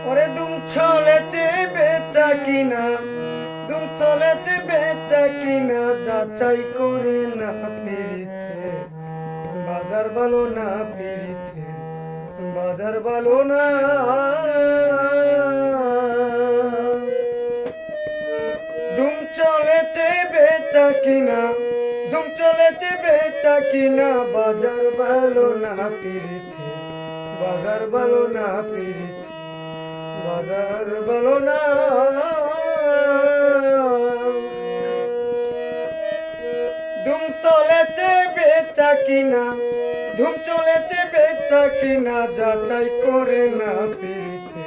ওরে দুম চলেছে বেচা কিনা, দুম চলেছে বেচা কিনা, যাচাই করে না পিরিতে বাজার ভালো না, পিরিতে বাজার ভালো না। দুম চলেছে বেচা কিনা, দুম চলেছে বেচা কিনা, বাজার ভালো না পিরিতে বাজার ভালো না, পিরিতে বাজার ভালো না। ধুম চলেছে বেচা কিনা, ধুম চলেছে বেচা কিনা, যাচাই করে না পিরিতে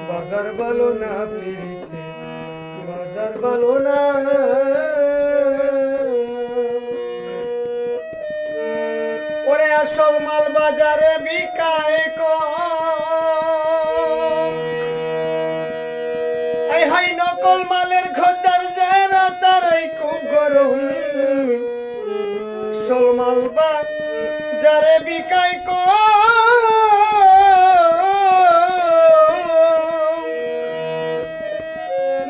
বাজার ভালো না, পিরিতে বাজার ভালো না। ওরে আসল মাল বাজারে বিকায় কম, এই হাই নকল মালের খদ্দার যারা তারাই খুব গরম। আসল মাল বাজারে বিকায় কম,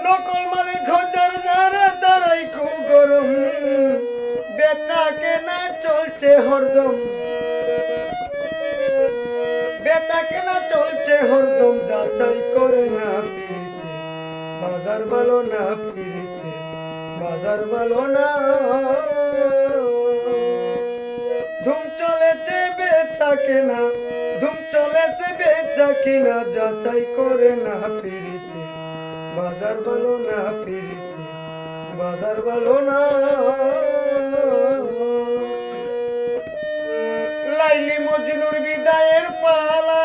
নকল মালের খদ্দার যারা তারাই খুব গরম। বেচা কেনা চলছে হরদম, বেচা কেনা চলছে হরদম, যাচাই করে না পিরিতে বাজার ভালো না, পিরিতে বাজার ভালো না। ধুম চলেছে বেচা কেনা, ধুম চলেছে বেচা কিনা, যাচাই করে না পিরিতে বাজার ভালো না, পিরিতে বাজার ভালো না। লাইলি মজনুর বিদায়ের পালা,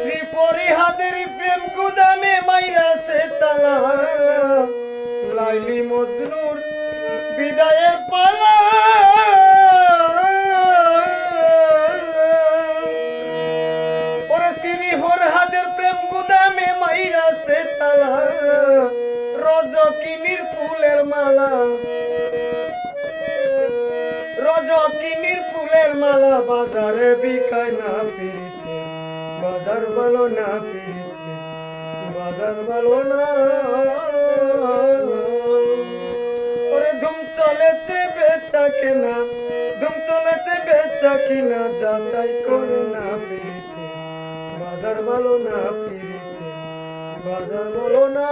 শ্রী ফরিহাদের প্রেম গুদামে মাইরাছে তালা। লাইলি মজনুর বিদায়ের পালা, ওরে শ্রী ফরিহাদের প্রেম গুদামে মাইরাছে তালা। রজকিনীর ফুলের মালা, রজকিনীর ফুলের মালা, বাজারে বিকায় না পিরিতে বাজার ভালো না, পিরিতে বাজার ভালো না। ওরে ধুম চলেছে বেচা কেনা, ধুম চলেছে বেচা কিনা, যাচাই করে না পিরিতে বাজার ভালো না, পিরিতে বাজার ভালো না।